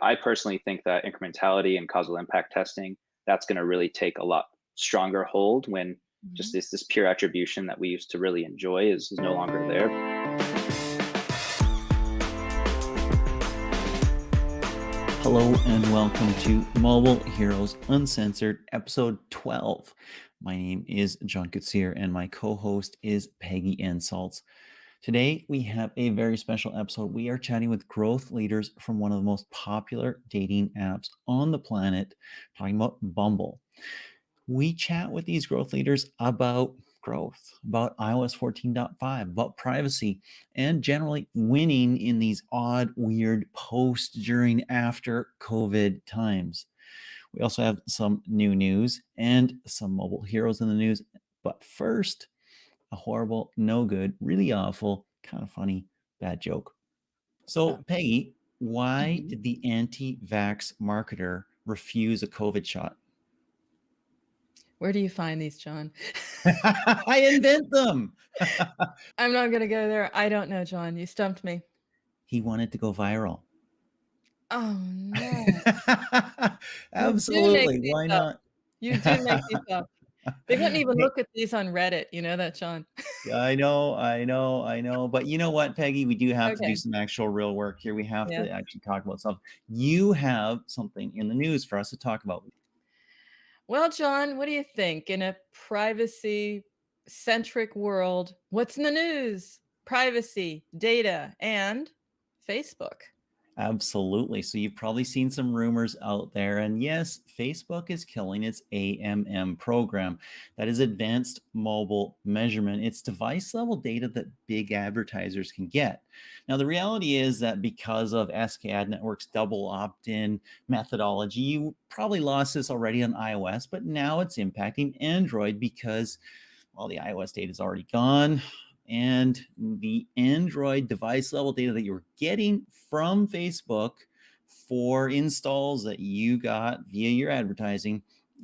I personally think that incrementality and causal impact testing, that's going to really take a lot stronger hold when just Mhm. this pure attribution that we used to really enjoy is no longer there. Hello and welcome to Mobile Heroes Uncensored, episode 12. My name is John Kutsier and my co-host is Peggy and Salts. Today we have a very special episode. We are chatting with growth leaders from one of the most popular dating apps on the planet, talking about Bumble. We chat with these growth leaders about growth, about iOS 14.5, about privacy, and generally winning in these odd, weird post, during, after COVID times. We also have some new news and some mobile heroes in the news. But first, a horrible, no good, really awful, kind of funny, bad joke. So, Oh. Peggy, why Mhm. did the anti vax marketer refuse a COVID shot? Where do you find these, John? I invent them. I'm not gonna go there. I don't know, John. You stumped me. He wanted to go viral. Oh, no. You do make Absolutely. these Why up. not? You do make these up. They wouldn't even Hey, look at these on Reddit. You know that, John? I know, I know, I know. But you know what, Peggy? We do have to do Okay. some actual real work here. We have Yeah. to actually talk about something. You have something in the news for us to talk about. Well, John, what do you think? In a privacy-centric world, what's in the news? Privacy, data, and Facebook. Absolutely. So you've probably seen some rumors out there. And yes, Facebook is killing its AMM program. That is advanced mobile measurement. It's device level data that big advertisers can get. Now, the reality is that because of SKAd Network's double opt in methodology, you probably lost this already on iOS, but now it's impacting Android because, well, the iOS data is already gone, and the Android device level data that you're getting from Facebook for installs that you got via your advertising,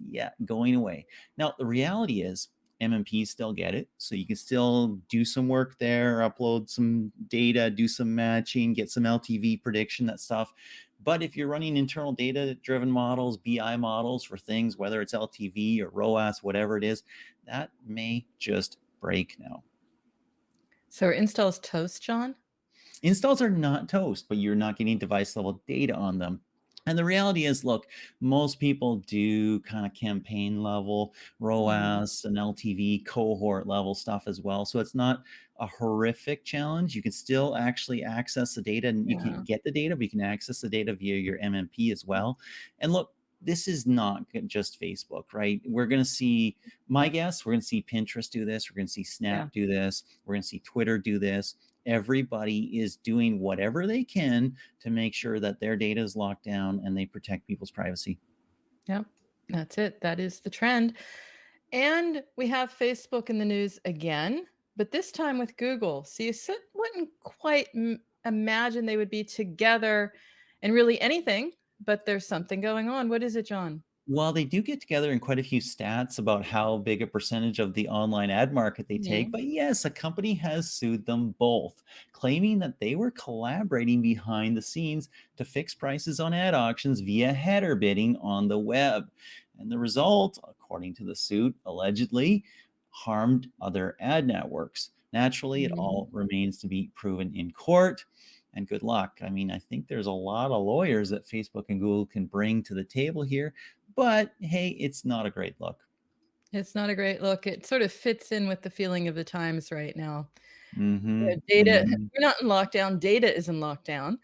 yeah, going away. Now, the reality is MMPs still get it. So you can still do some work there, upload some data, do some matching, get some LTV prediction, that stuff. But if you're running internal data driven models, BI models for things, whether it's LTV or ROAS, whatever it is, that may just break now. So are installs toast, John? Installs are not toast, but you're not getting device level data on them. And the reality is, look, most people do kind of campaign level, Mhm. ROAS and LTV cohort level stuff as well. So it's not a horrific challenge. You can still actually access the data, and you Yeah. can't get the data, but you can access the data via your MMP as well. And look, this is not just Facebook, right? We're going to see, my guess, we're going to see Pinterest do this. We're going to see Yeah. Snap do this. We're going to see Twitter do this. Everybody is doing whatever they can to make sure that their data is locked down and they protect people's privacy. Yep. That's it. That is the trend. And we have Facebook in the news again, but this time with Google. So wouldn't quite imagine they would be together and really anything, but there's something going on. What is it, John? While they do get together in quite a few stats about how big a percentage of the online ad market they take, Mhm. but yes, a company has sued them both, claiming that they were collaborating behind the scenes to fix prices on ad auctions via header bidding on the web. And the result, according to the suit, allegedly harmed other ad networks. Naturally, it Mhm. all remains to be proven in court. And good luck. I mean, I think there's a lot of lawyers that Facebook and Google can bring to the table here, but hey, it's not a great look. It's not a great look. It sort of fits in with the feeling of the times right now. Mhm, Data mhm. we're not in lockdown, data is in lockdown.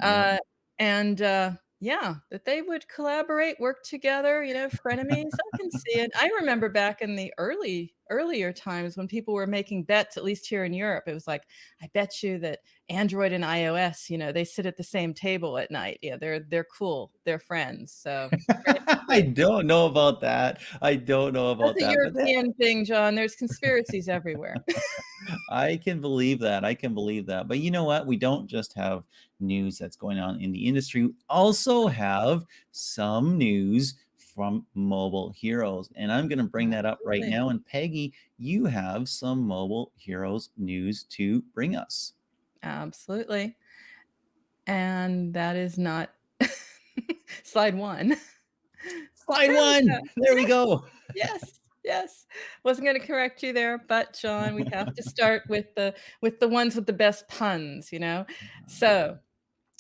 Yep. Uh, and, yeah, that they would collaborate, work together, frenemies, I can see it. I remember back in the earlier times when people were making bets, at least here in Europe, it was like, "I bet you that Android and iOS, they sit at the same table at night." Yeah, they're cool, they're friends, so I don't know about that. I don't know that's about a that, but that European thing, John, there's conspiracies everywhere. I can believe that. I can believe that. But you know what? We don't just have news that's going on in the industry. We also have some news from mobile heroes. And I'm going to bring that up right Absolutely. now. And Peggy, you have some mobile heroes news to bring us. Absolutely. And that is not slide one. Slide There we go. one. There we go. Yes, yes. Wasn't gonna correct you there, but John, we have to start with the ones with the best puns, you know? So,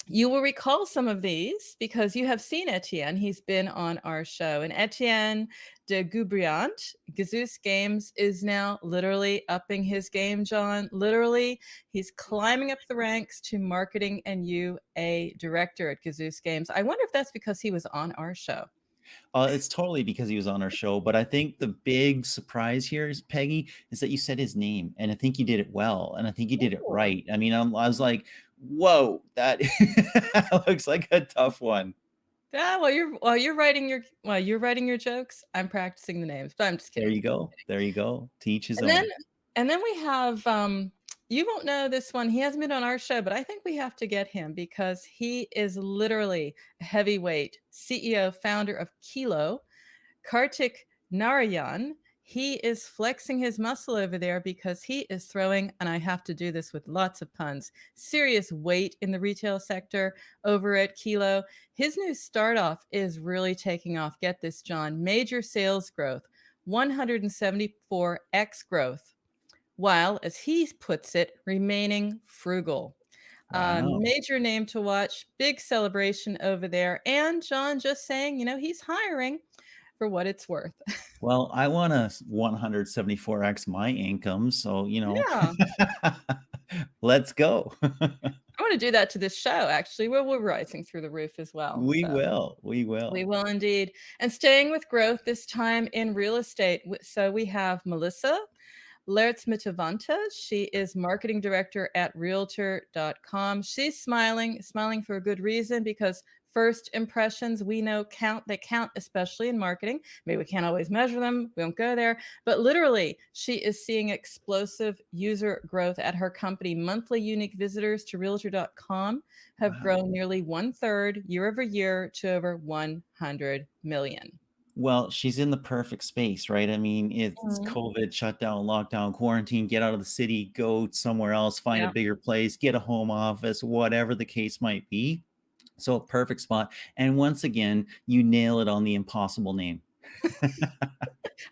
you will recall some of these because you have seen Etienne. He's been on our show. And Etienne de Goubriant, Gazoos Games, is now literally upping his game, John. Literally, he's climbing up the ranks to marketing and UA director at Gazoos Games. I wonder if that's because he was on our show. It's totally because he was on our show, but I think the big surprise here is, Peggy, is that you said his name, and I think you did it well, and I think you did it Ooh. right. I mean, I was like, "Whoa, that looks like a tough one." Yeah, while you're writing your jokes, I'm practicing the names, but I'm just There kidding. you go. There you go. To each his And then own. and then we have you won't know this one. He hasn't been on our show, but I think we have to get him because he is literally a heavyweight CEO, founder of Kilo, Kartik Narayan. He is flexing his muscle over there because he is throwing, and I have to do this with lots of puns, serious weight in the retail sector over at Kilo. His new start off is really taking off. Get this, John. Major sales growth, 174x growth, while, as he puts it, remaining frugal. Wow. Major name to watch, big celebration over there. And John just saying, he's hiring for what it's worth. Well, I wanna 174x my income, so, Yeah. let's go. I want to do that to this show, actually. We're rising through the roof as well. We So will. We we will. will indeed. And staying with growth, this time in real estate. So we have Melissa Lertz Mitavanta. She is marketing director at realtor.com. She's smiling for a good reason because first impressions we know count. They count, especially in marketing. Maybe we can't always measure them. We won't go there. But literally, she is seeing explosive user growth at her company. Monthly unique visitors to realtor.com have Wow. grown nearly 1/3 year over year to over 100 million. Well, she's in the perfect space, right? I mean, it's Mhm. COVID, shutdown, lockdown, quarantine, get out of the city, go somewhere else, find a Yeah. bigger place, get a home office, whatever the case might be. So, perfect spot. And once again, you nail it on the impossible name.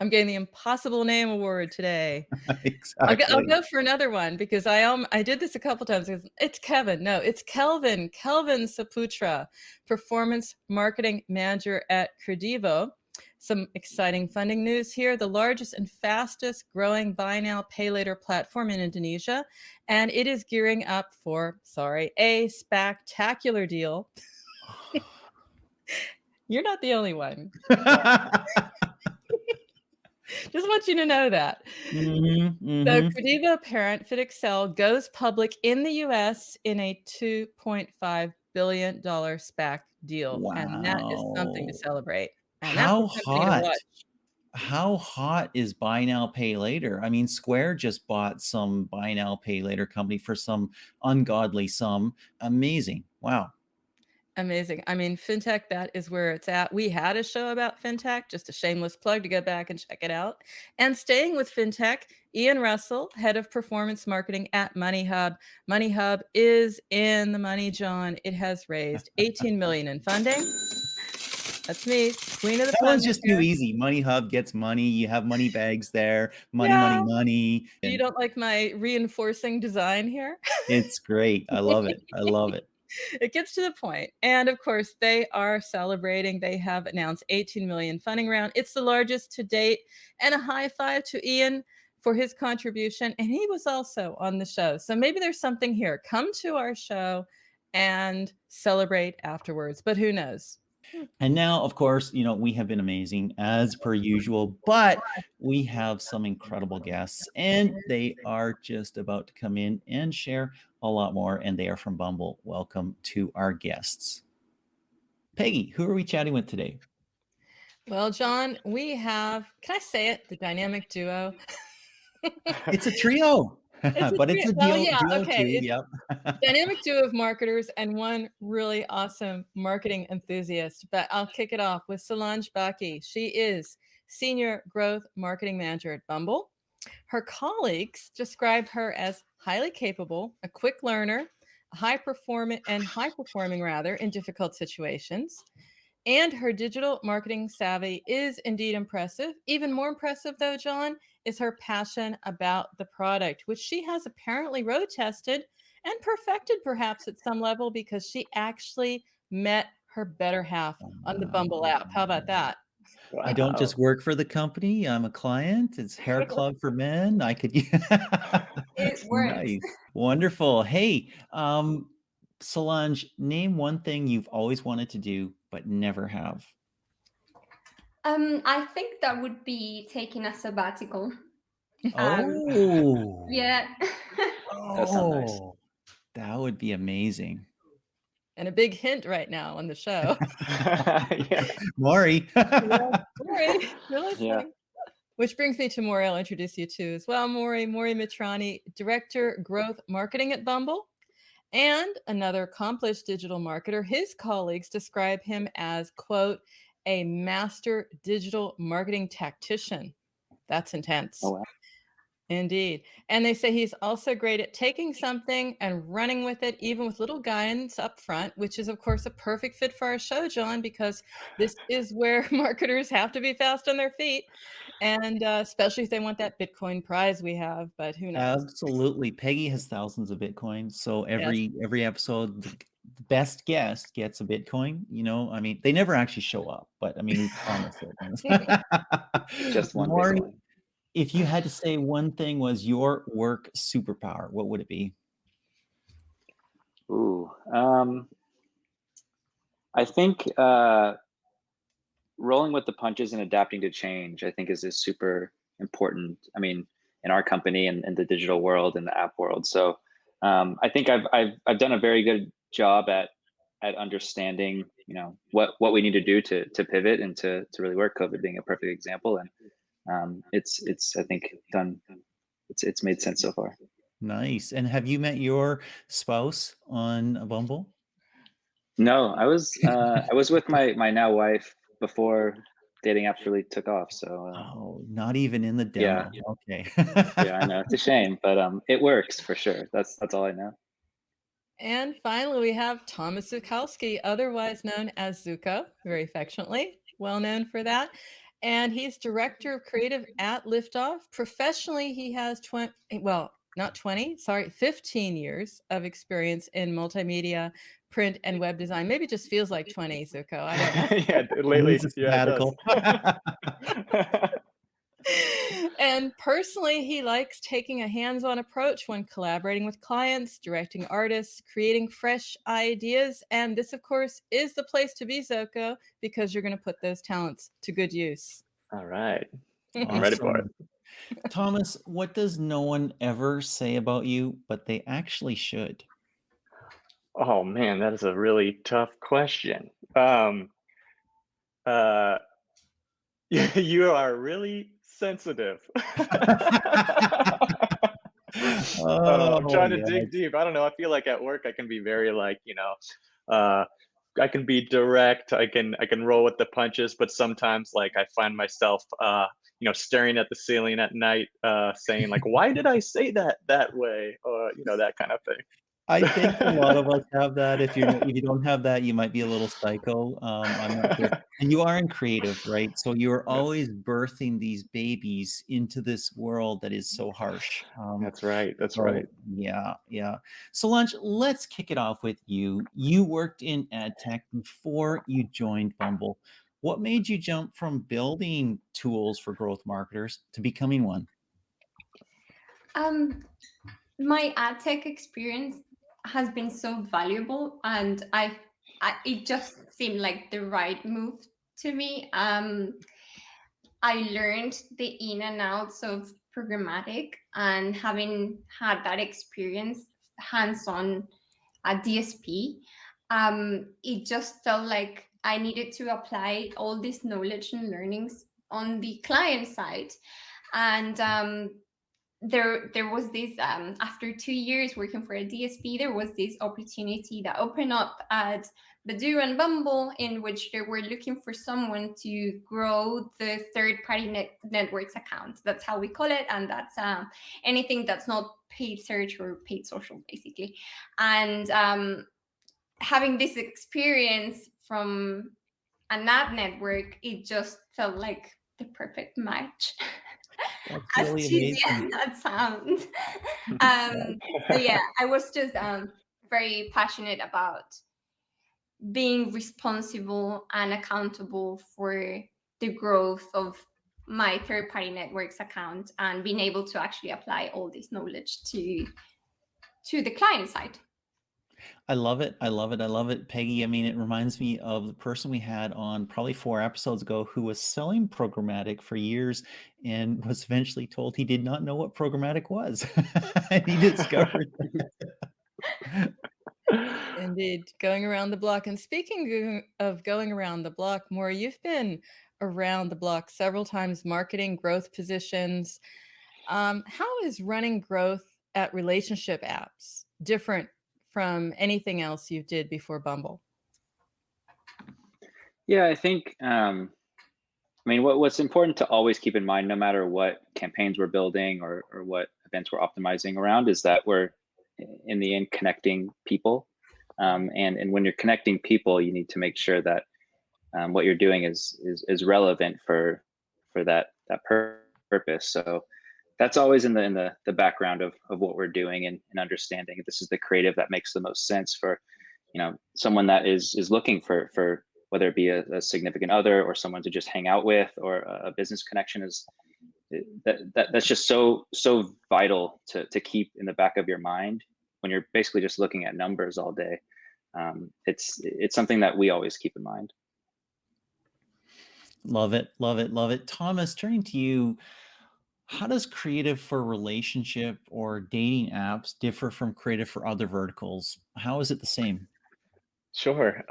I'm getting the impossible name award today. I'll Exactly. go for another one because I did this a couple times. It's Kevin. No, it's Kelvin. Kelvin Saputra, performance marketing manager at Credivo. Some exciting funding news here. The largest and fastest growing buy now, pay later platform in Indonesia. And it is gearing up for, a spectacular deal. You're not the only one. Just want you to know that. Mhm, So mhm. Credivo parent FitExcel goes public in the US in a $2.5 billion SPAC deal, and that is something to Wow. celebrate, and that's a How company to hot? watch. How hot is buy now, pay later? I mean, Square just bought some buy now, pay later company for some ungodly sum. Amazing. Wow. Amazing. I mean, fintech, that is where it's at. We had a show about fintech, just a shameless plug to go back and check it out. And staying with fintech, Ian Russell, head of performance marketing at MoneyHub. MoneyHub is in the money, John. It has raised 18 million in funding. That's me, queen of the That one's puns just too here. easy. Money Hub gets money. You have money bags there. Money, money, Yeah. money. You And don't like my reinforcing design here? it's great. I love it. I love it. It gets to the point. And of course, they are celebrating. They have announced 18 million funding round. It's the largest to date. And a high five to Ian for his contribution. And he was also on the show. So maybe there's something here. Come to our show and celebrate afterwards. But who knows? And now, of course, we have been amazing as per usual, but we have some incredible guests, and they are just about to come in and share a lot more. And they are from Bumble. Welcome to our guests. Peggy, who are we chatting with today? Well, John, we have, can I say it? The dynamic duo. It's a trio, It's a but it's trio. a Well, duo, yeah, duo okay. too. It's Yep. dynamic duo of marketers and one really awesome marketing enthusiast. But I'll kick it off with Solange Baki. She is Senior Growth Marketing Manager at Bumble. Her colleagues describe her as highly capable, a quick learner, high performing rather in difficult situations. And her digital marketing savvy is indeed impressive. Even more impressive, though, John, is her passion about the product, which she has apparently road tested and perfected perhaps at some level because she actually met her better half on the Bumble app. How about that? I don't Wow. just work for the company, I'm a client. It's hair club for men. I could It works. Nice. Wonderful. Hey, Solange, name one thing you've always wanted to do but never have. I think that would be taking a sabbatical. Um, Oh. yeah. That sounds nice. Oh, that would be amazing. And a big hint right now on the show. Yeah. Maury. Maury, you're Yeah. listening. Which brings me to Morry. I'll introduce you to as well. Morry Mitrani, Director Growth Marketing at Bumble, and another accomplished digital marketer. His colleagues describe him as, quote, a master digital marketing tactician. That's intense. Oh, wow. Indeed. And they say he's also great at taking something and running with it, even with little guidance up front, which is, of course, a perfect fit for our show, John, because this is where marketers have to be fast on their feet. And especially if they want that Bitcoin prize we have, but who knows? Absolutely. Peggy has thousands of Bitcoin. So Yes. every episode, the best guest gets a Bitcoin. I mean, they never actually show up, but I mean, we promise it. Just one Maury, Bitcoin. if you had to say one thing was your work superpower, what would it be? Ooh. I think rolling with the punches and adapting to change, I think is super important. I mean, in our company and in the digital world and the app world. So I think I've done a very good job at understanding, what we need to do to pivot and to really work. COVID being a perfect example, and it's I think done. It's made sense so far. Nice. And have you met your spouse on Bumble? No, I was with my now wife before dating apps really took off. So Oh, not even in the yeah, demo. Okay. yeah, I know it's a shame, but it works for sure. That's all I know. And finally, we have Thomas Zukowski, otherwise known as Zuko, very affectionately, well known for that. And he's director of creative at Liftoff. Professionally, he has 20, well, not 20, sorry, 15 years of experience in multimedia, print, and web design. Maybe it just feels like 20, Zuko. I don't know. Yeah, lately, Needs a yeah, it does. sabbatical. And personally, he likes taking a hands-on approach when collaborating with clients, directing artists, creating fresh ideas. And this, of course, is the place to be, Zoko, because you're going to put those talents to good use. All right. I'm ready for it. Awesome. Thomas, what does no one ever say about you, but they actually should? Oh man, that is a really tough question. Uh, you are really sensitive. I'm Oh, trying to yes. dig deep. I don't know. I feel like at work I can be very I can be direct. I can roll with the punches, but sometimes like I find myself staring at the ceiling at night, saying like, why did I say that way? Or that kind of I think a thing. lot of us have that. If you don't have that, you might be a little psycho. I'm not sure. And you are in creative, right? So you're That's always birthing these babies into this world that is so harsh. that's right. That's So right. yeah, yeah. Solange, let's kick it off with you. You worked in ad tech before you joined Bumble. What made you jump from building tools for growth marketers to becoming one? Um, my ad tech experience has been so valuable, and it just seemed like the right move to me. I learned the in and outs of programmatic, and having had that experience hands on at DSP, it just felt like I needed to apply all this knowledge and learnings on the client side. And there was this after 2 years working for a DSP, there was this opportunity that opened up at Badoo and Bumble, in which they were looking for someone to grow the third-party networks account. That's how we call it, and that's anything that's not paid search or paid social, basically. And having this experience from an ad network, it just felt like the perfect match. That's As really cheesy as amazing. that sounds. So yeah, I was just very passionate about being responsible and accountable for the growth of my third-party networks account and being able to actually apply all this knowledge to the client side. I love it. I love it. I love it, Peggy. I mean, it reminds me of the person we had on probably 4 episodes ago who was selling programmatic for years and was eventually told he did not know what programmatic was. And he discovered Indeed, going around the block. And speaking of going around the block, Morry, you've been around the block several times, marketing growth positions. How is running growth at relationship apps different from anything else you did before Bumble? Yeah, I think I mean what's important to always keep in mind, no matter what campaigns we're building or what events we're optimizing around, is that we're in the end connecting people. And when you're connecting people, you need to make sure that what you're doing is relevant for that purpose. So that's always in the background of what we're doing, and understanding this is the creative that makes the most sense for someone that is looking for whether it be a significant other or someone to just hang out with, or a business connection. Is that's just so vital to keep in the back of your mind when you're basically just looking at numbers all day. It's something that we always keep in mind. Love it, love it, love it. Thomas, turning to you, how does creative for relationship or dating apps differ from creative for other verticals? How is it the same? Sure.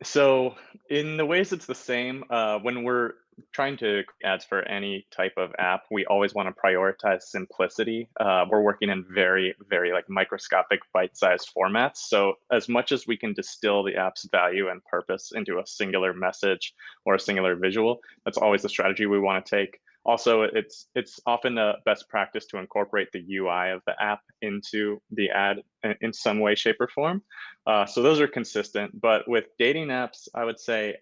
So in the ways it's the same, when we're trying to create ads for any type of app, we always want to prioritize simplicity. We're working in very, very like microscopic bite-sized formats. So as much as we can distill the app's value and purpose into a singular message or a singular visual, that's always the strategy we want to take. Also, it's often a best practice to incorporate the UI of the app into the ad in some way, shape, or form. So those are consistent. But with dating apps, I would say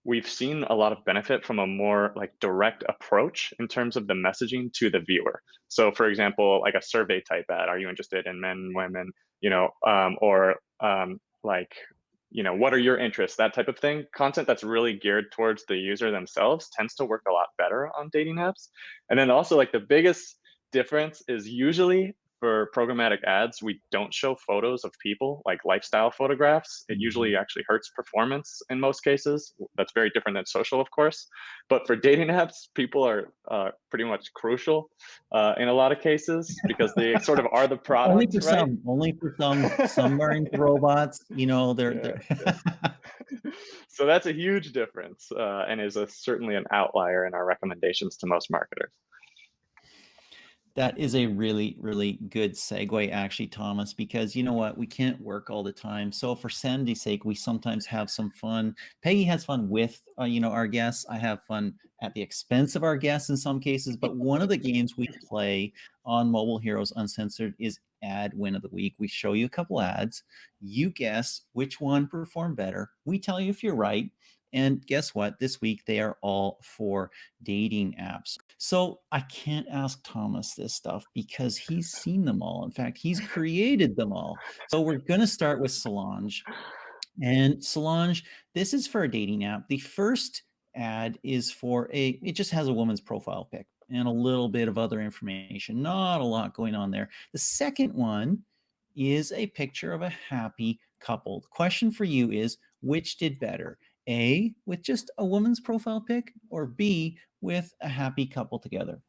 we've seen a lot of benefit from a more like direct approach in terms of the messaging to the viewer. So for example, like a survey type ad, are you interested in men, women, or like, what are your interests, that type of thing. Content that's really geared towards the user themselves tends to work a lot better on dating apps. And then also like the biggest difference is usually for programmatic ads, we don't show photos of people, like lifestyle photographs. It usually actually hurts performance in most cases. That's very different than social, of course. But for dating apps, people are pretty much crucial in a lot of cases because they sort of are the Only product, for right? some, only for some are into robots, they're Yeah. So that's a huge difference, and is certainly an outlier in our recommendations to most marketers. That is a really, really good segue, actually, Thomas, because you know what? We can't work all the time. So for sanity's sake, we sometimes have some fun. Peggy has fun with, our guests. I have fun at the expense of our guests in some cases. But one of the games we play on Mobile Heroes Uncensored is Ad Win of the Week. We show you a couple ads. You guess which one performed better. We tell you if you're right. And guess what? This week, they are all for dating apps. So I can't ask Thomas this stuff because he's seen them all. In fact, he's created them all. So we're going to start with Solange. And Solange, this is for a dating app. The first ad is for it just has a woman's profile pic and a little bit of other information. Not a lot going on there. The second one is a picture of a happy couple. The question for you is, which did better? A, with just a woman's profile pic, or B, with a happy couple together?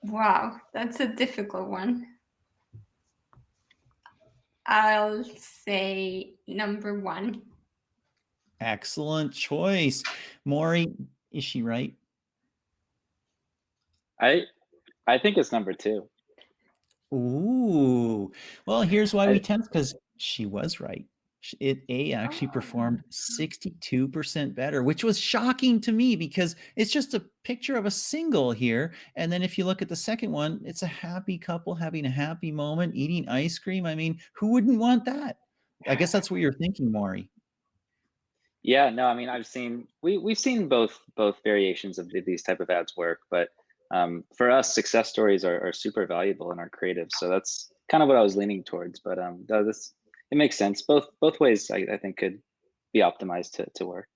Wow, that's a difficult one. I'll say number one. Excellent choice. Morry, is she right? I think it's number two. Ooh. Well, here's why we I, test, because she was right. A actually performed 62% better, which was shocking to me because it's just a picture of a single here. And then if you look at the second one, it's a happy couple having a happy moment, eating ice cream. I mean, who wouldn't want that? I guess that's what you're thinking, Morry. Yeah, no, I mean, we've seen both variations of these type of ads work, but for us, success stories are super valuable in our creative. So that's kind of what I was leaning towards. But this it makes sense. Both ways I think could be optimized to work.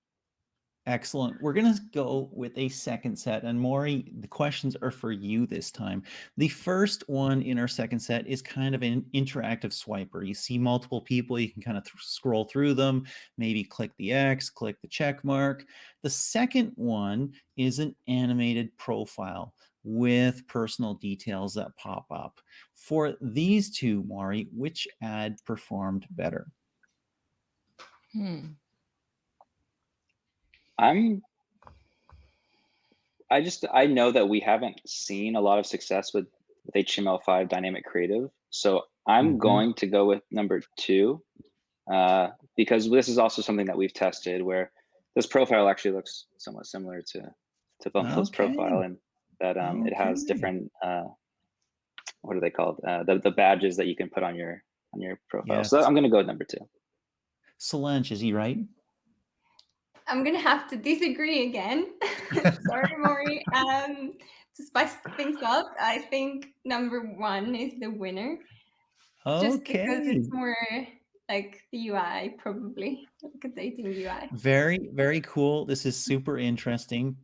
Excellent. We're going to go with a second set. And Morry, the questions are for you this time. The first one in our second set is kind of an interactive swiper. You see multiple people, you can kind of scroll through them, maybe click the X, click the check mark. The second one is an animated profile with personal details that pop up. For these two, Morry, which ad performed better? I know that we haven't seen a lot of success with HTML5 dynamic creative. So I'm going to go with number 2, because this is also something that we've tested where this profile actually looks somewhat similar to Bumble's profile, and that it has different what are they called? The badges that you can put on your profile. Yes. So I'm going to go with number 2. Solange, is he right? I'm gonna have to disagree again. Sorry, Morry. To spice things up, I think number 1 is the winner. Just because it's more like the UI, probably like a dating UI. Very, very cool. This is super interesting.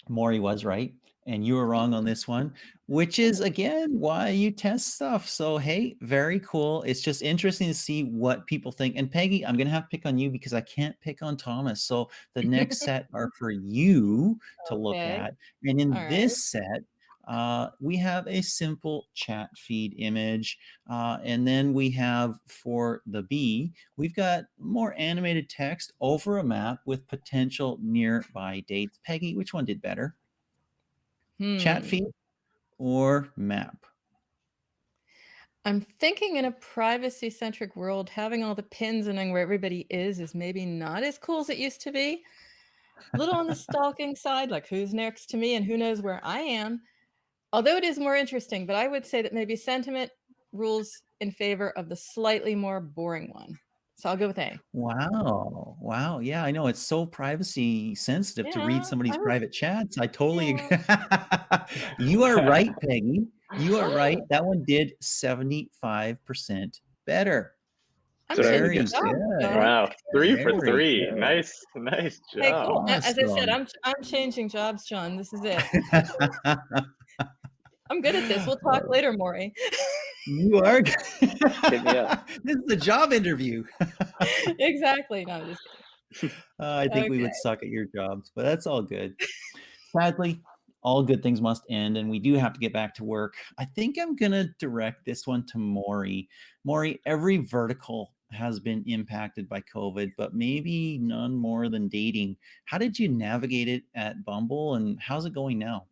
Morry was right, and you were wrong on this one, which is again why you test stuff. So hey, very cool. It's just interesting to see what people think. And Peggy, I'm gonna have to pick on you because I can't pick on Thomas. So the next set are for you to look at. And in this set, we have a simple chat feed image. And then we have for the B, we've got more animated text over a map with potential nearby dates. Peggy, which one did better? Chat feed or map? I'm thinking in a privacy-centric world, having all the pins and knowing where everybody is maybe not as cool as it used to be. A little on the stalking side, like who's next to me and who knows where I am. Although it is more interesting, but I would say that maybe sentiment rules in favor of the slightly more boring one. So I'll go with A. Wow. Wow. Yeah, I know it's so privacy sensitive to read somebody's private chats. I totally agree. You are right, Peggy. You are right. That one did 75% better. Very good. Wow, 3 for 3. Good. Nice job. Hey, cool. As I said, Awesome. I'm changing jobs, John. This is it. I'm good at this. We'll talk later, Morry. You are. Hit me up. This is a job interview. Exactly. No, just kidding. I think we would suck at your jobs, but that's all good. Sadly, all good things must end, and we do have to get back to work. I think I'm going to direct this one to Morry. Morry, every vertical has been impacted by COVID, but maybe none more than dating. How did you navigate it at Bumble, and how's it going now?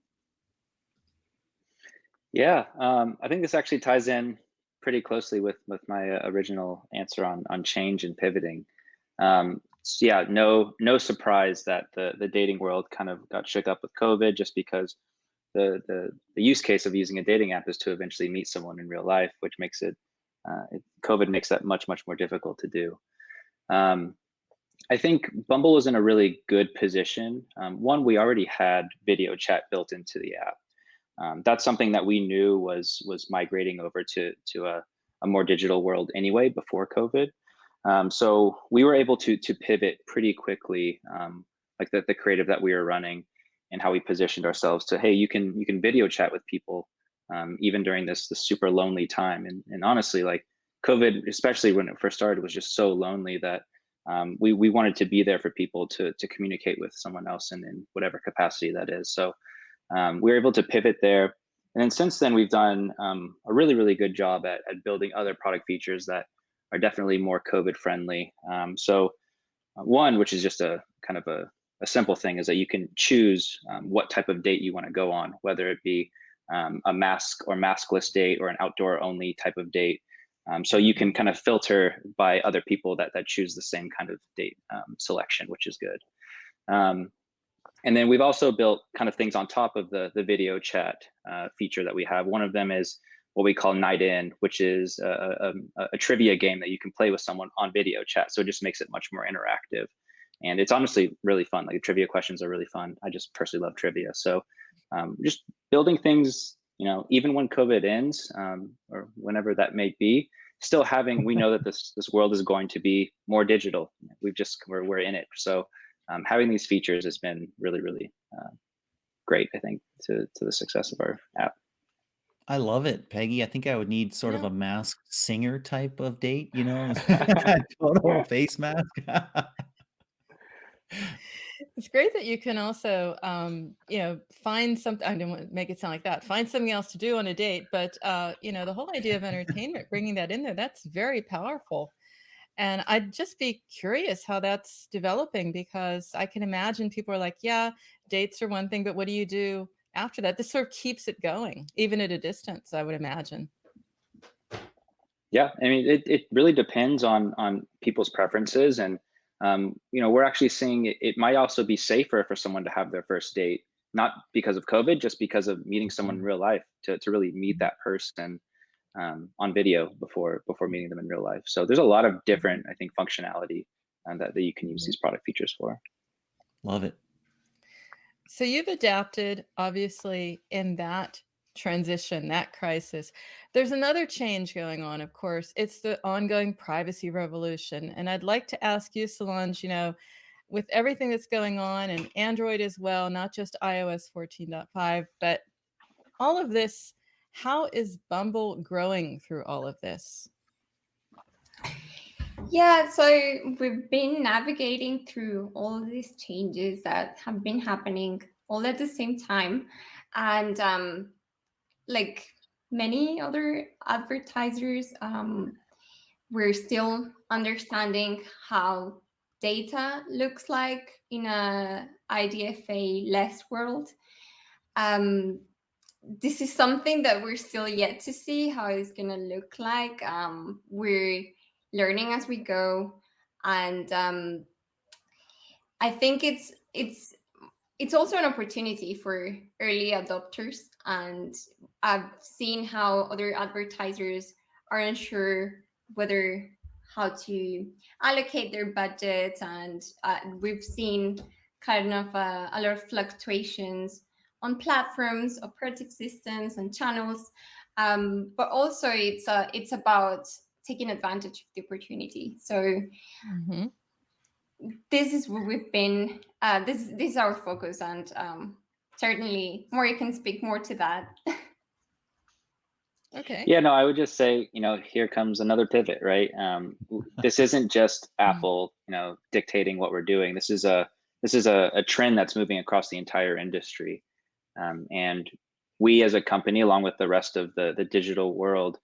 Yeah, I think this actually ties in pretty closely with my original answer on change and pivoting. So yeah, no surprise that the dating world kind of got shook up with COVID, just because the use case of using a dating app is to eventually meet someone in real life, which makes COVID makes that much more difficult to do. I think Bumble was in a really good position. One, we already had video chat built into the app. That's something that we knew was migrating over to a more digital world anyway before COVID. So we were able to pivot pretty quickly, like the creative that we were running and how we positioned ourselves to, hey, you can video chat with people even during this super lonely time. And honestly, like COVID, especially when it first started, was just so lonely that we wanted to be there for people to communicate with someone else in whatever capacity that is. So we were able to pivot there. And then since then, we've done a really good job at building other product features that are definitely more COVID friendly. So one, which is just a kind of a simple thing, is that you can choose what type of date you want to go on, whether it be a mask or maskless date or an outdoor only type of date. So you can kind of filter by other people that choose the same kind of date selection, which is good. And then we've also built kind of things on top of the video chat feature that we have. One of them is what we call Night In, which is a trivia game that you can play with someone on video chat. So it just makes it much more interactive. And it's honestly really fun. Like trivia questions are really fun. I just personally love trivia. So just building things, even when COVID ends, or whenever that may be, still having, we know that this world is going to be more digital. We're in it. So having these features has been really, really great, I think, to the success of our app. I love it, Peggy. I think I would need sort of Yeah. a masked singer type of date, total face mask. It's great that you can also, find something. I don't want to make it sound like that. Find something else to do on a date, but the whole idea of entertainment, bringing that in there, that's very powerful. And I'd just be curious how that's developing, because I can imagine people are like, yeah, dates are one thing, but what do you do after that? This sort of keeps it going, even at a distance, I would imagine. Yeah, I mean, it really depends on people's preferences, and we're actually seeing it might also be safer for someone to have their first date, not because of COVID, just because of meeting someone in real life, to really meet that person on video before meeting them in real life. So there's a lot of different, I think, functionality that you can use these product features for. Love it. So you've adapted, obviously, in that transition, that crisis. There's another change going on, of course. It's the ongoing privacy revolution. And I'd like to ask you, Solange, with everything that's going on, and Android as well, not just iOS 14.5, but all of this, how is Bumble growing through all of this? Yeah, so we've been navigating through all of these changes that have been happening all at the same time. And like many other advertisers, we're still understanding how data looks like in a IDFA less world. Um, this is something that we're still yet to see how it's going to look like. We're learning as we go, and I think it's also an opportunity for early adopters. And I've seen how other advertisers are unsure whether how to allocate their budget, and we've seen kind of a lot of fluctuations on platforms, operating systems, and channels. But also, it's about taking advantage of the opportunity. So this is what we've been. This is our focus, and certainly Morry can speak more to that. Okay. Yeah, no, I would just say, here comes another pivot, right? This isn't just Apple, dictating what we're doing. This is a trend that's moving across the entire industry, and we as a company, along with the rest of the digital world,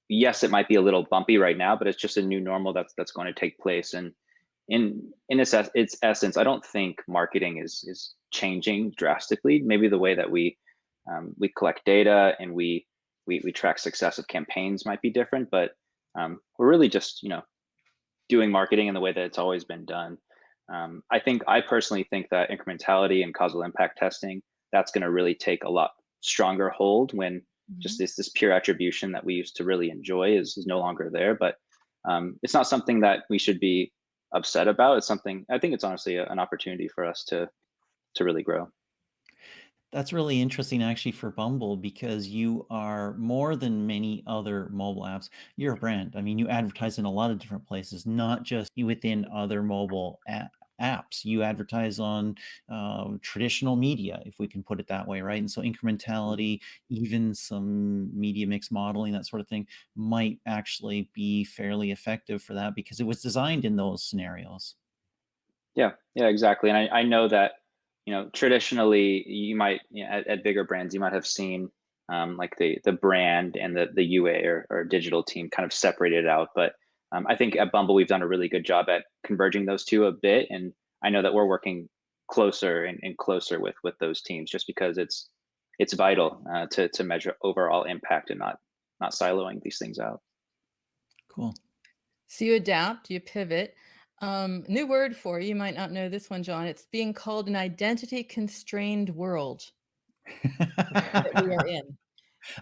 yes, it might be a little bumpy right now, but it's just a new normal that's going to take place. And in its essence, I don't think marketing is changing drastically. Maybe the way that we collect data and we track success of campaigns might be different, but we're really just doing marketing in the way that it's always been done. I personally think that incrementality and causal impact testing, that's going to really take a lot stronger hold when just this pure attribution that we used to really enjoy is no longer there. But it's not something that we should be upset about. It's something, I think it's honestly an opportunity for us to really grow. That's really interesting actually for Bumble, because you are more than many other mobile apps. You're a brand. I mean, you advertise in a lot of different places, not just within other mobile apps. You advertise on traditional media, if we can put it that way, right? And so incrementality, even some media mix modeling, that sort of thing, might actually be fairly effective for that because it was designed in those scenarios. Yeah, exactly. And I know that, traditionally you might, at bigger brands, you might have seen like the brand and the UA or digital team kind of separated out. But I think at Bumble, we've done a really good job at converging those two a bit. And I know that we're working closer and closer with those teams, just because it's vital to measure overall impact and not siloing these things out. Cool. So you adapt, you pivot. New word for you might not know this one, John. It's being called an identity constrained world that we are in.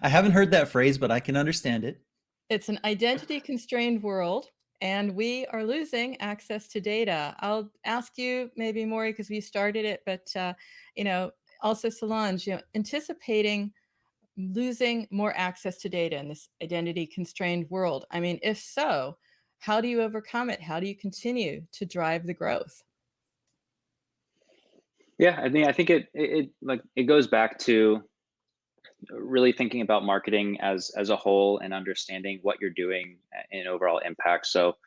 I haven't heard that phrase, but I can understand it. It's an identity constrained world. and we are losing access to data. I'll ask you maybe, Morry, because we started it, but also Solange, anticipating losing more access to data in this identity constrained world. I mean, if so, how do you overcome it? How do you continue to drive the growth? Yeah, I think it goes back to really thinking about marketing as a whole and understanding what you're doing in overall impact. So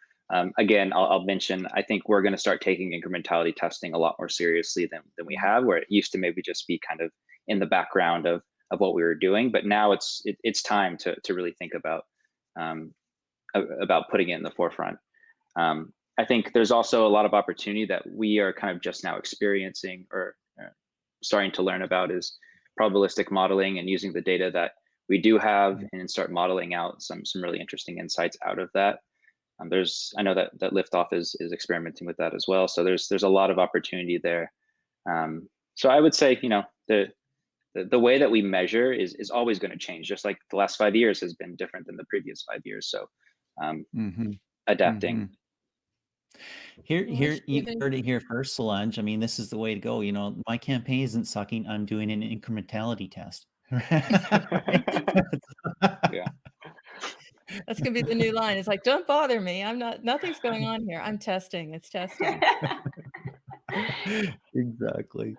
again, I'll mention, I think we're going to start taking incrementality testing a lot more seriously than we have, where it used to maybe just be kind of in the background of what we were doing, but now it's time to really think about putting it in the forefront. I think there's also a lot of opportunity that we are kind of just now experiencing or starting to learn about, is probabilistic modeling and using the data that we do have and start modeling out some really interesting insights out of that. I know that Liftoff is experimenting with that as well. So there's a lot of opportunity there. So I would say, the way that we measure is always going to change, just like the last 5 years has been different than the previous 5 years. So adapting. Here, you heard it here first, Solange. I mean, this is the way to go. My campaign isn't sucking. I'm doing an incrementality test. Yeah. That's gonna be the new line. It's like, don't bother me. Nothing's going on here. I'm testing. It's testing. Exactly.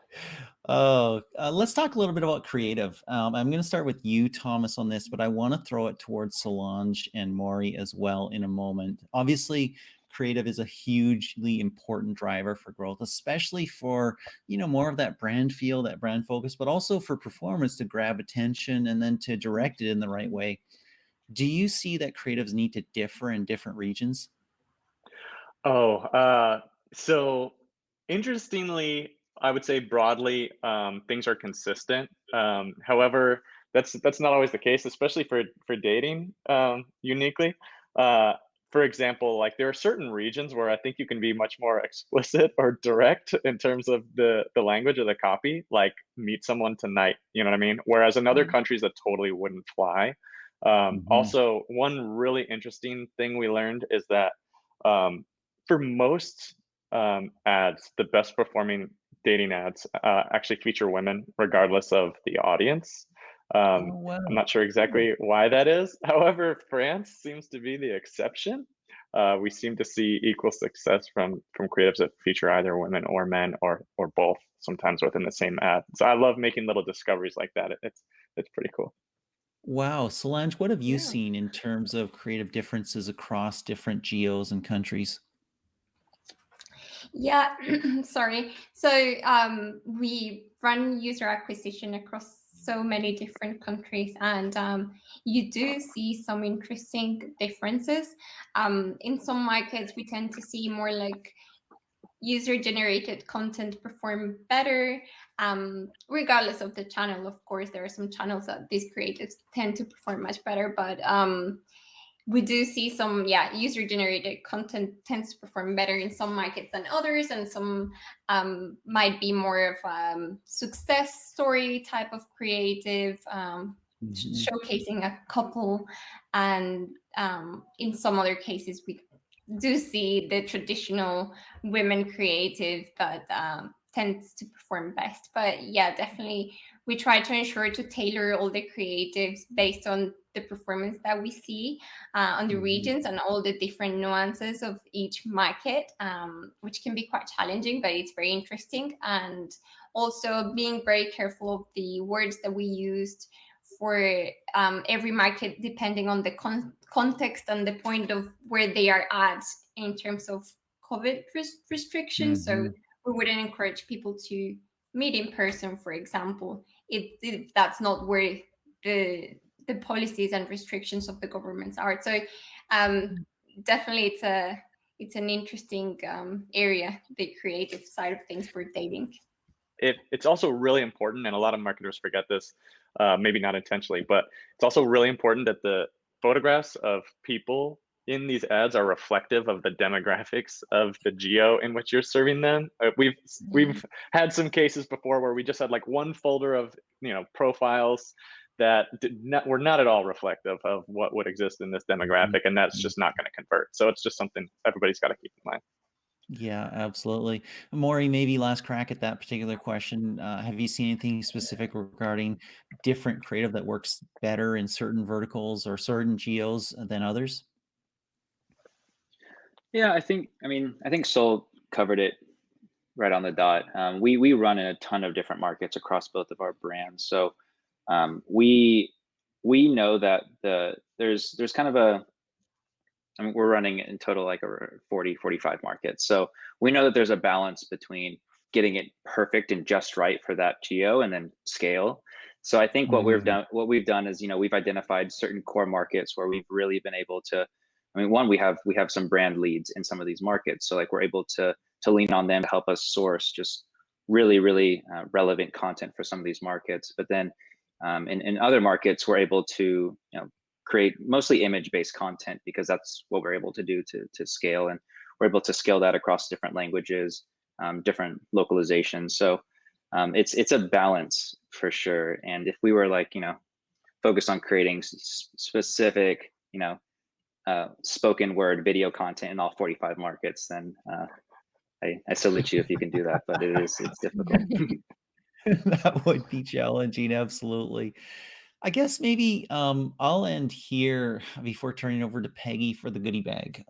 Let's talk a little bit about creative. I'm going to start with you, Thomas, on this, but I want to throw it towards Solange and Morry as well in a moment. Obviously, creative is a hugely important driver for growth, especially for, more of that brand feel, that brand focus, but also for performance to grab attention and then to direct it in the right way. Do you see that creatives need to differ in different regions? So interestingly, I would say broadly, things are consistent. However, that's not always the case, especially for dating, uniquely. For example, like there are certain regions where I think you can be much more explicit or direct in terms of the language of the copy, like meet someone tonight, you know what I mean? Whereas in other countries that totally wouldn't fly. Also, one really interesting thing we learned is that for most ads, the best performing dating ads actually feature women, regardless of the audience. Wow. I'm not sure exactly why that is. However, France seems to be the exception. We seem to see equal success from creatives that feature either women or men or both, sometimes within the same ad. So I love making little discoveries like that. It's pretty cool. Wow. Solange, what have you Yeah. seen in terms of creative differences across different geos and countries? Yeah, sorry. So we run user acquisition across so many different countries, and you do see some interesting differences. In some markets, we tend to see more like user-generated content perform better, regardless of the channel. Of course, there are some channels that these creatives tend to perform much better, but we do see some, user-generated content tends to perform better in some markets than others, and some might be more of success story type of creative, showcasing a couple, and in some other cases we do see the traditional women creative that tends to perform best. But yeah, definitely we try to ensure to tailor all the creatives based on the performance that we see on the regions and all the different nuances of each market, which can be quite challenging, but it's very interesting. And also being very careful of the words that we used for every market, depending on the context and the point of where they are at in terms of COVID restrictions. So we wouldn't encourage people to meet in person, for example, if that's not where the policies and restrictions of the governments are. So definitely it's an interesting area, the creative side of things for dating. It's also really important, and a lot of marketers forget this, maybe not intentionally, but it's also really important that the photographs of people in these ads are reflective of the demographics of the geo in which you're serving them. We've had some cases before where we just had like one folder of profiles that were not at all reflective of what would exist in this demographic, and that's just not going to convert. So it's just something everybody's got to keep in mind. Yeah, absolutely. Maury, maybe last crack at that particular question. Have you seen anything specific regarding different creative that works better in certain verticals or certain geos than others? Yeah, I think Sol covered it right on the dot. We run in a ton of different markets across both of our brands, so we know that there's kind of a, I mean, we're running in total like a 45 markets. So we know that there's a balance between getting it perfect and just right for that geo and then scale. So I think Mm, what we've done is, we've identified certain core markets where we've really been able to, I mean, one, we have some brand leads in some of these markets. So like we're able to lean on them to help us source just really relevant content for some of these markets. But then in other markets, we're able to, create mostly image-based content because that's what we're able to do to scale, and we're able to scale that across different languages, different localizations. So it's a balance for sure. And if we were like, focused on creating specific, spoken word video content in all 45 markets, then I salute you if you can do that, but it's difficult. that would be challenging, absolutely. I guess maybe I'll end here before turning over to Peggy for the goodie bag.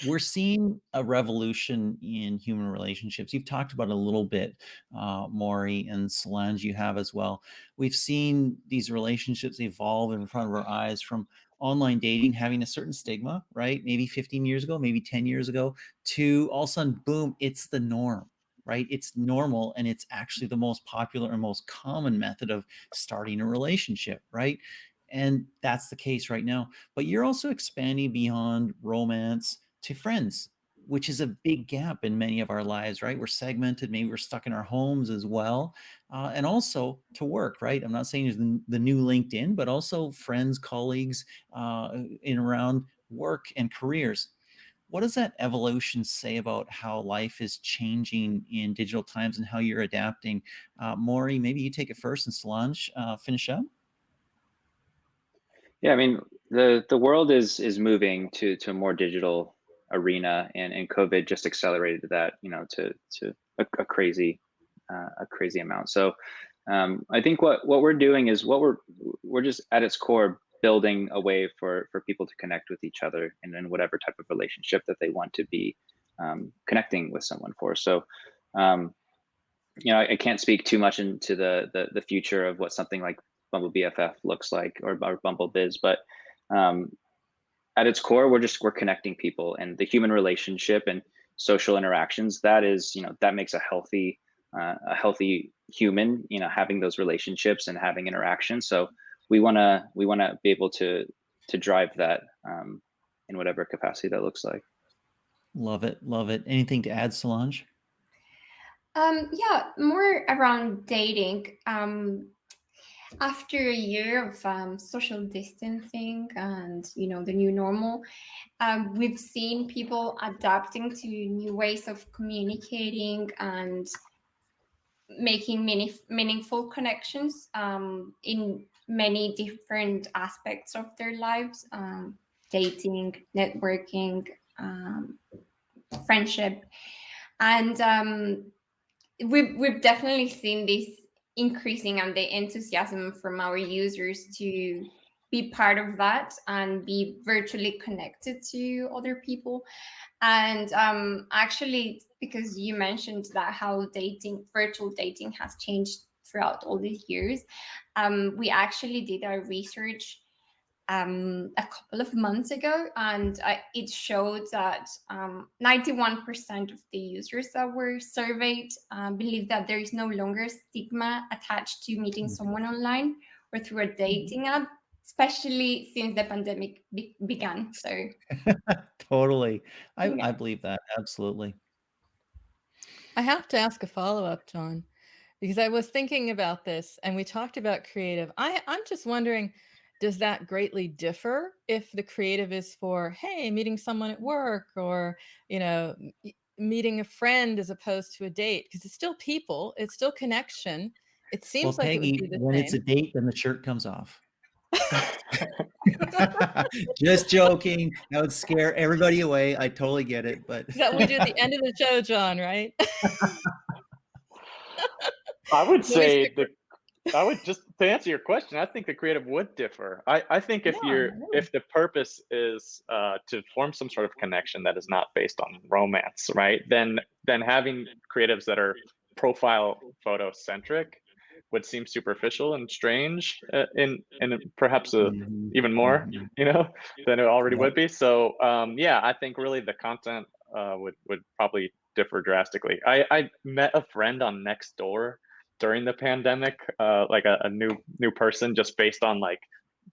We're seeing a revolution in human relationships. You've talked about it a little bit, Maury and Solange, you have as well. We've seen these relationships evolve in front of our eyes from online dating having a certain stigma, right? Maybe 15 years ago, maybe 10 years ago, to all of a sudden, boom, it's the norm, right? It's normal, and it's actually the most popular and most common method of starting a relationship, right? And that's the case right now. But you're also expanding beyond romance to friends, which is a big gap in many of our lives, right? We're segmented, maybe we're stuck in our homes as well, and also to work, right? I'm not saying it's the new LinkedIn, but also friends, colleagues in around work and careers. What does that evolution say about how life is changing in digital times and how you're adapting? Maury, maybe you take it first, and Solange finish up. Yeah, I mean, the world is moving to a more digital arena, and COVID just accelerated that, to a crazy amount. So I think what we're doing is we're just at its core building a way for people to connect with each other and in whatever type of relationship that they want to be connecting with someone for. So um, I can't speak too much into the future of what something like Bumble BFF looks like, or Bumble Biz, but um, at its core, we're connecting people, and the human relationship and social interactions. That is, that makes a healthy human. Having those relationships and having interactions. So we wanna be able to drive that in whatever capacity that looks like. Love it. Love it. Anything to add, Solange? Yeah, more around dating. After a year of social distancing and the new normal, we've seen people adapting to new ways of communicating and making meaningful connections in many different aspects of their lives: dating, networking, friendship, and we've definitely seen this increasing and the enthusiasm from our users to be part of that and be virtually connected to other people. And actually, because you mentioned that how virtual dating has changed throughout all these years, we actually did our research a couple of months ago, and it showed that 91% of the users that were surveyed believe that there is no longer stigma attached to meeting someone online or through a dating app, especially since the pandemic began. So Totally. yeah. I believe that. Absolutely. I have to ask a follow-up, John, because I was thinking about this and we talked about creative. I'm just wondering, does that greatly differ if the creative is for, hey, meeting someone at work, or, meeting a friend as opposed to a date? Because it's still people, it's still connection. It Well, seems like it would Peggy, be the when it's a same. date, then the shirt comes off. Just joking. That would scare everybody away. I totally get it, but Is that what we do at the end of the show, John, right? I would No, we say stick with- I would just to answer your question, I think the creative would differ. I think Yeah, really. if the purpose is to form some sort of connection that is not based on romance, right? Then having creatives that are profile photo centric would seem superficial and strange in perhaps Mhm, even more, mhm. than it already Yep. would be. So yeah, I think really the content would probably differ drastically. I met a friend on Nextdoor during the pandemic, like a new person, just based on like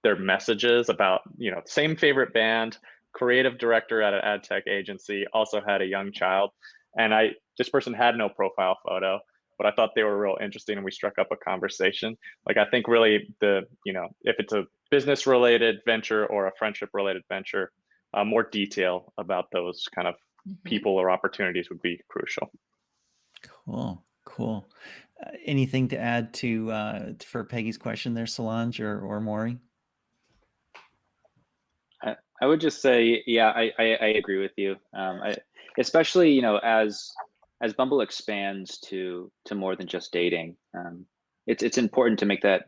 their messages about same favorite band, creative director at an ad tech agency, also had a young child, and this person had no profile photo, but I thought they were real interesting, and we struck up a conversation. Like I think really if it's a business related venture or a friendship related venture, more detail about those kind of Mhm. people or opportunities would be crucial. Cool. Anything to add for Peggy's question there, Solange or Morry? I would just say, yeah, I agree with you. Especially as Bumble expands to more than just dating. It's important to make that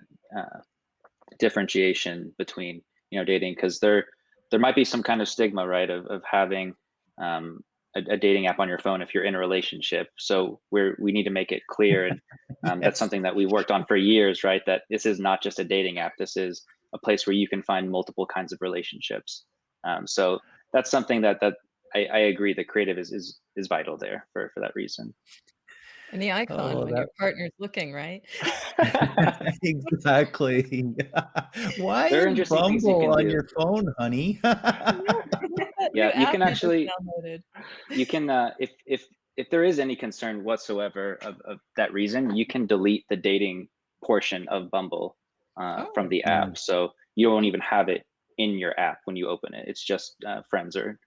differentiation between dating, because there might be some kind of stigma, right, of having a dating app on your phone if you're in a relationship. So we need to make it clear, and that's Yes. something that we worked on for years, right? That this is not just a dating app. This is a place where you can find multiple kinds of relationships. So that's something that I agree that creative is vital there for that reason. And the icon Oh, when your partner's looking, right? exactly. Why There are is interesting things you Bumble can on do. your phone, honey? That new Yeah, you app can I just actually downloaded. you can if there is any concern whatsoever of that reason, you can delete the dating portion of Bumble from Oh, the Mm. app, so you won't even have it in your app when you open it. It's just friends or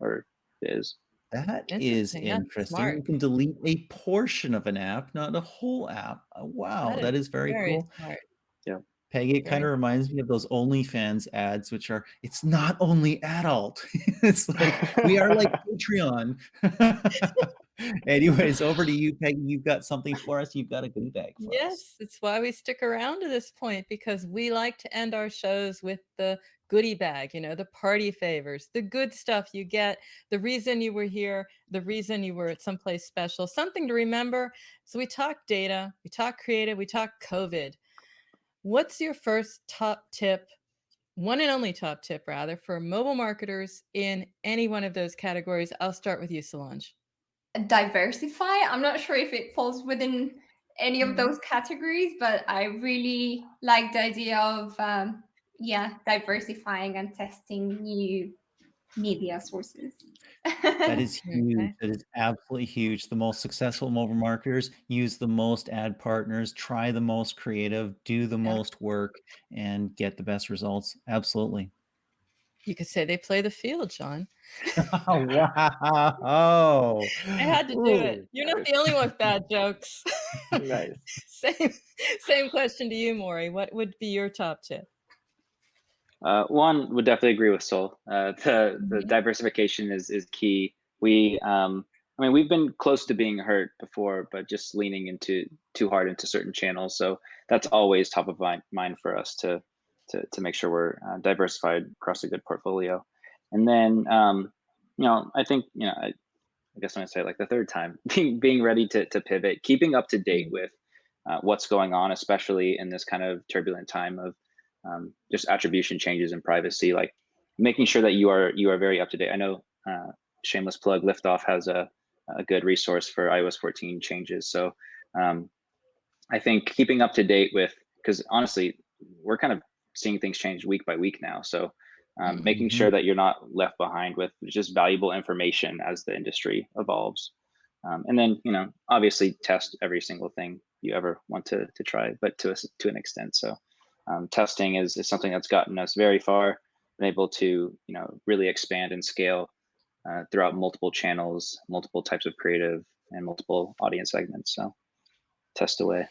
biz. That is interesting. That's interesting. smart. You can delete a portion of an app, not a whole app. Wow, That that is is very very cool. smart. Yeah. Peggy, it kind Very of reminds me of those OnlyFans ads, which are, it's not only adult. It's like, we are like Patreon. Anyways, over to you, Peggy. You've got something for us. You've got a goodie bag for us. Yes, it's why we stick around to this point, because we like to end our shows with the goodie bag, the party favors, the good stuff you get, the reason you were here, the reason you were at someplace special, something to remember. So we talk data, we talk creative, we talk COVID. What's your first top tip, one and only top tip rather, for mobile marketers in any one of those categories? I'll start with you, Solange. Diversify. I'm not sure if it falls within any of Mhm. those categories, but I really like the idea of diversifying and testing new media sources. That is huge. Okay. That is absolutely huge. The most successful mobile marketers use the most ad partners, try the most creative, do the Yeah. most work, and get the best results. Absolutely. You could say they play the field, John. Wow. I had to do it. Ooh. You're not the only one with bad jokes. Nice. Same question to you, Morry. What would be your top tip? One would definitely agree with Sol. The Mhm. diversification is key. I mean, we've been close to being hurt before, but just leaning into too hard into certain channels. So that's always top of mind for us to make sure we're diversified across a good portfolio. And then I think I guess I'm gonna say it like the third time, being ready to pivot, keeping up to date with what's going on, especially in this kind of turbulent time of just attribution changes and privacy, like making sure that you are very up to date. I know shameless plug, Liftoff has a good resource for iOS 14 changes. So um, I think keeping up to date with, because honestly, we're kind of seeing things change week by week now. So making Mhm. sure that you're not left behind with just valuable information as the industry evolves. And then, obviously test every single thing you ever want to try, but to an extent. So testing is something that's gotten us very far, been able to, really expand and scale throughout multiple channels, multiple types of creative, and multiple audience segments. So test away.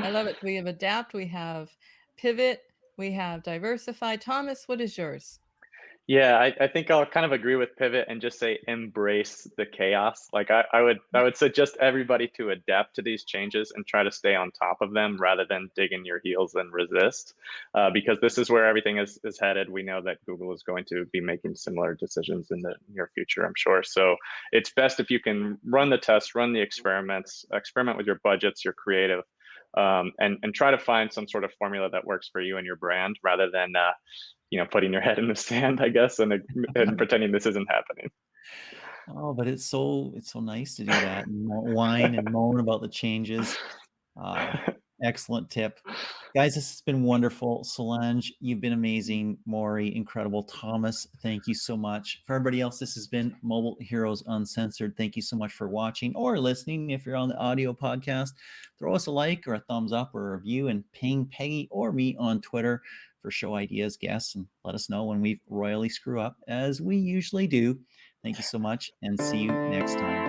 I love it. We have adapt, we have pivot, we have diversify. Thomas, what is yours? Yeah, I think I'll kind of agree with pivot and just say embrace the chaos. Like I would suggest everybody to adapt to these changes and try to stay on top of them rather than dig in your heels and resist, because this is where everything is headed. We know that Google is going to be making similar decisions in the near future, I'm sure. So it's best if you can run the tests, run the experiments, experiment with your budgets, your creative, and try to find some sort of formula that works for you and your brand rather than putting your head in the sand, I guess, and pretending this isn't happening. Oh, but it's so nice to do that and whine and moan about the changes. Excellent tip. Guys, this has been wonderful. Solange, you've been amazing. Morry, incredible. Thomas, thank you so much. For everybody else, this has been Mobile Heroes Uncensored. Thank you so much for watching or listening. If you're on the audio podcast, throw us a like or a thumbs up or a review and ping Peggy or me on Twitter for show ideas, guests, and let us know when we royally screw up, as we usually do. Thank you so much, and see you next time.